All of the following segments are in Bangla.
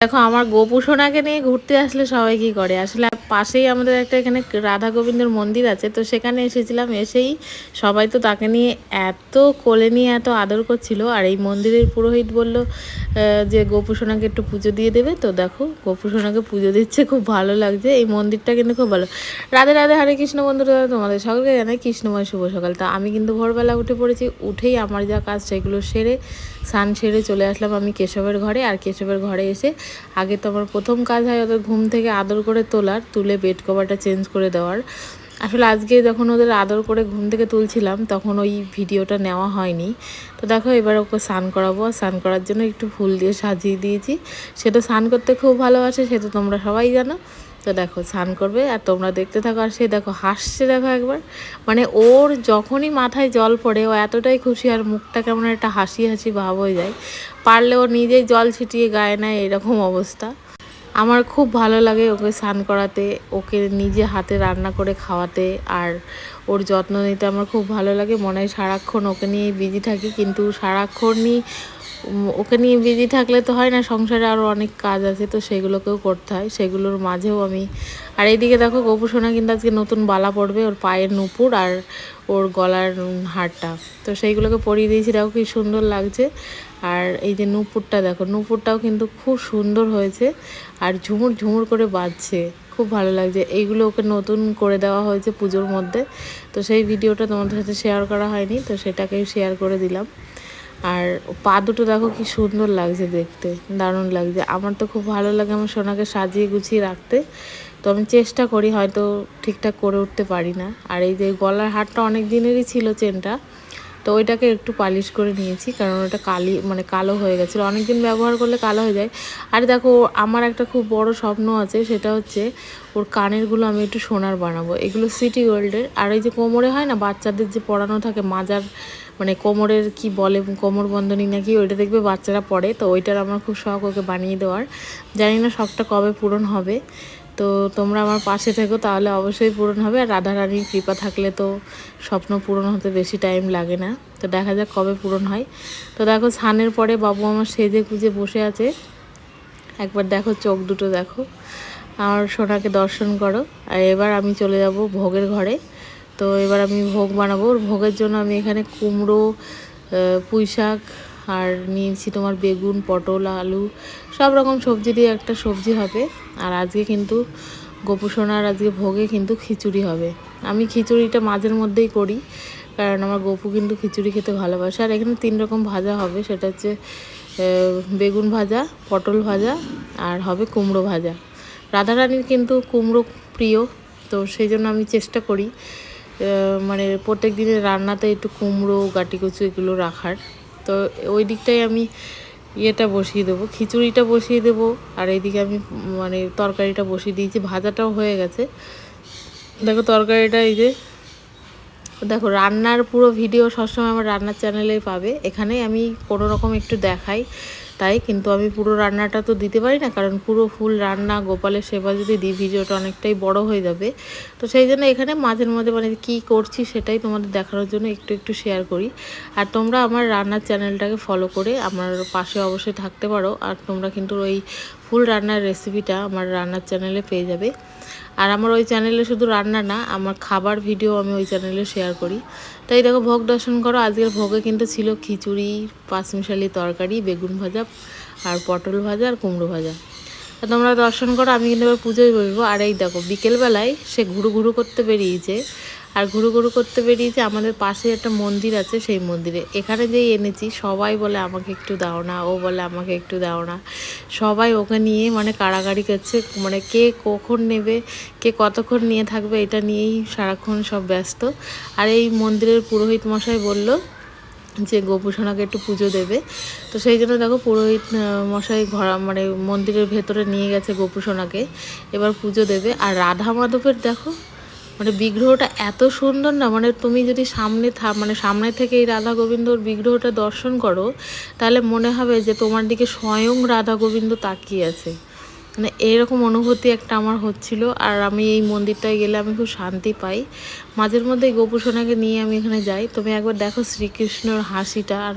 দেখো আমার গোপু সোনাকে নিয়ে ঘুরতে আসলে সবাই কি করে, আসলে পাশেই আমাদের একটা এখানে রাধা গোবিন্দের মন্দির আছে, তো সেখানে এসেছিলাম। এসেই সবাই তো তাকে নিয়ে এত কোলে নিয়ে এত আদর করছিল। আর এই মন্দিরের পুরোহিত বলল যে গোপু সোনাকে একটু পুজো দিয়ে দেবে। তো দেখো গোপু সোনাকে পুজো দিচ্ছে, খুব ভালো লাগছে। এই মন্দিরটা কিন্তু খুব ভালো। রাধে রাধে, হরে কৃষ্ণ বন্ধুরা, তোমাদের সকলকে জানাই কৃষ্ণময় শুভ সকাল। তা আমি কিন্তু ভোরবেলা উঠে পড়েছি। উঠেই আমার যা কাজ সেগুলো সেরে স্নান সেরে চলে আসলাম আমি কেশবের ঘরে। আর কেশবের ঘরে এসে আগে তো আমার প্রথম কাজ হয় ওদের ঘুম থেকে আদর করে তোলার, তুলে বেড কভারটা চেঞ্জ করে দেওয়ার। আসলে আজকে যখন ওদের আদর করে ঘুম থেকে তুলছিলাম তখন ওই ভিডিওটা নেওয়া হয়নি। তো দেখো এবার ওকে স্নান করাবো। স্নান করার জন্য একটু ফুল দিয়ে সাজিয়ে দিয়েছি। সে তো স্নান করতে খুব ভালোবাসে, সে তো তোমরা সবাই জানো। তো দেখো স্নান করবে আর তোমরা দেখতে থাকো। আর সে দেখো হাসছে, দেখো একবার, মানে ওর যখনই মাথায় জল পড়ে ও এতটাই খুশি, আর মুখটা কেমন একটা হাসি হাসি ভাব হয়ে যায়। পারলে ও নিজেই জল ছিটিয়ে গায়ে নেয়, এরকম অবস্থা। আমার খুব ভালো লাগে ওকে স্নান করাতে, ওকে নিজে হাতে রান্না করে খাওয়াতে, আর ওর যত্ন নিতে আমার খুব ভালো লাগে। মনে হয় সারাক্ষণ ওকে নিয়ে বিজি থাকি, কিন্তু সারাক্ষণই ওকে নিয়ে বিজি থাকলে তো হয় না, সংসারে আরও অনেক কাজ আছে, তো সেগুলোকেও করতে হয়। সেগুলোর মাঝেও আমি, আর এইদিকে দেখো গোপু সোনা কিন্তু আজকে নতুন বালা পড়বে, ওর পায়ের নুপুর আর ওর গলার হারটা, তো সেইগুলোকে পরিয়ে দিয়েছি। দেখো কি সুন্দর লাগছে। আর এই যে নুপুরটা দেখো, নুপুরটাও কিন্তু খুব সুন্দর হয়েছে, আর ঝুমুর ঝুমুর করে বাজছে, খুব ভালো লাগছে। এইগুলো ওকে নতুন করে দেওয়া হয়েছে পুজোর মধ্যে, তো সেই ভিডিওটা তোমাদের সাথে শেয়ার করা হয়নি, তো সেটাকেই শেয়ার করে দিলাম। আর পা দুটো দেখো কি সুন্দর লাগছে দেখতে, দারুণ লাগছে। আমার তো খুব ভালো লাগে আমার সোনাকে সাজিয়ে গুছিয়ে রাখতে, তো আমি চেষ্টা করি, হয়তো ঠিকঠাক করে উঠতে পারি না। আর এই যে গলার হারটা অনেক দিনেরই ছিল চেনটা, তো ওইটাকে একটু পালিশ করে নিয়েছি, কারণ ওটা কালো হয়ে গেছিলো, অনেক দিন ব্যবহার করলে কালো হয়ে যায়। আর দেখো আমার একটা খুব বড় স্বপ্ন আছে, সেটা হচ্ছে ওর কানেরগুলো আমি একটু সোনার বানাবো। এগুলো সিটি গোল্ডের। আর এই যে কোমরে হয় না বাচ্চাদের যে পরানো থাকে মাজার, মানে কোমরের কি বলে, কোমর বন্ধনী নাকি, ওইটা দেখবে বাচ্চারা পরে, তো ওইটার আমার খুব শখ ওকে বানিয়ে দেওয়ার। জানি না শখটা কবে পূরণ হবে, তো তোমরা আমার পাশে থেকো, তাহলে অবশ্যই পূরণ হবে। আর রাধারানীর কৃপা থাকলে তো স্বপ্ন পূরণ হতে বেশি টাইম লাগে না, তো দেখা যাক কবে পূরণ হয়। তো দেখো স্নানের পরে বাবু আমার সেজে গুজে বসে আছে। একবার দেখো চোখ দুটো দেখো, আর সোনাকে দর্শন করো। আর এবার আমি চলে যাব ভোগের ঘরে। তো এবার আমি ভোগ বানাবো। ভোগের জন্য আমি এখানে কুমড়ো, পুঁই শাক, আর নিয়েছি তোমার বেগুন, পটল, আলু, সব রকম সবজি দিয়ে একটা সবজি হবে। আর আজকে কিন্তু গোপু সোনার আজকে ভোগে কিন্তু খিচুড়ি হবে। আমি খিচুড়িটা মাঝের মধ্যেই করি, কারণ আমার গোপু কিন্তু খিচুড়ি খেতে ভালোবাসে। আর এখানে 3 রকম ভাজা হবে, সেটা হচ্ছে বেগুন ভাজা, পটল ভাজা, আর হবে কুমড়ো ভাজা। রাধারানীর কিন্তু কুমড়ো প্রিয়, তো সেই জন্য আমি চেষ্টা করি মানে প্রত্যেক দিনের রান্নাতে একটু কুমড়ো, গাটিকচু এগুলো রাখার। তো ওই দিকটাই আমি ইয়েটা বসিয়ে দেবো, খিচুড়িটা বসিয়ে দেবো। আর এইদিকে আমি মানে তরকারিটা বসিয়ে দিয়েছি, ভাজাটাও হয়ে গেছে। দেখো তরকারিটা এই যে, দেখো রান্নার পুরো ভিডিও সবসময় আমার রান্নার চ্যানেলেই পাবে। এখানে আমি কোনো রকম একটু দেখাই তাই, কিন্তু আমি পুরো রান্নাটা তো দিতে পারি না, কারণ পুরো ফুল রান্না গোপালের সেবা যদি দিই ভিডিওটা অনেকটাই বড় হয়ে যাবে। তো সেই জন্য এখানে মাঝের মধ্যে মানে কী করছি সেটাই তোমাদের দেখানোর জন্য একটু একটু শেয়ার করি। আর তোমরা আমার রান্নার চ্যানেলটাকে ফলো করে আমার পাশে অবশ্যই থাকতে পারো। আর তোমরা কিন্তু ওই ফুল রান্নার রেসিপিটা আমার রান্নার চ্যানেলে পেয়ে যাবে। আর আমার ওই চ্যানেলে শুধু রান্না না, আমার খাবার ভিডিও আমি ওই চ্যানেলে শেয়ার করি। তাই দেখো ভোগ দর্শন করো। আজকের ভোগে কিন্তু ছিল খিচুড়ি, পাঁচমিশালি তরকারি, বেগুন ভাজা, আর পটল ভাজা, আর কুমড়ো ভাজা। তা তোমরা দর্শন করো, আমি কিন্তু এবার পুজোয় বসবো। আর এই দেখো বিকেলবেলায় সে ঘুরু ঘুরু করতে বেরিয়েছে। আর ঘুরু ঘুরু করতে বেরিয়েছে আমাদের পাশে একটা মন্দির আছে, সেই মন্দিরে। এখানে যেই এনেছি সবাই বলে আমাকে একটু দাও না, ও বলে আমাকে একটু দাও না, সবাই ওকে নিয়ে মানে কাড়াকাড়ি করছে, মানে কে কখন নেবে, কে কতক্ষণ নিয়ে থাকবে, এটা নিয়েই সারাক্ষণ সব ব্যস্ত। আর এই মন্দিরের পুরোহিত মশাই বলল যে গোপু সোনাকে একটু পুজো দেবে, তো সেই জন্য দেখো পুরোহিত মশাই মানে মন্দিরের ভেতরে নিয়ে গেছে গোপু সোনাকে, এবার পুজো দেবে। আর রাধা মাধবের দেখো মানে বিগ্রহটা এত সুন্দর না, মানে তুমি যদি মানে সামনে থেকে এই রাধা গোবিন্দর বিগ্রহটা দর্শন করো, তাহলে মনে হবে যে তোমার দিকে স্বয়ং রাধা গোবিন্দ তাকিয়ে আছে। মানে এইরকম অনুভূতি একটা আমার হচ্ছিল। আর আমি এই মন্দিরটায় গেলে আমি খুব শান্তি পাই। মাঝের মধ্যে গোপু সোনাকে নিয়ে আমি এখানে যাই। তুমি একবার দেখো শ্রীকৃষ্ণর হাসিটা আর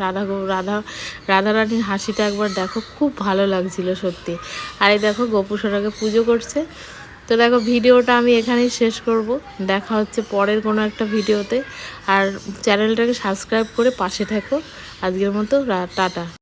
রাধারানীর হাসিটা একবার দেখো, খুব ভালো লাগছিল সত্যি। আর এই দেখো গোপু সোনাকে পুজো করছে। তো দেখো ভিডিওটা আমি এখানেই শেষ করব। দেখা হচ্ছে পরের কোনো একটা ভিডিওতে। আর চ্যানেলটাকে সাবস্ক্রাইব করে পাশে থাকো। আজকের মতো টাটা।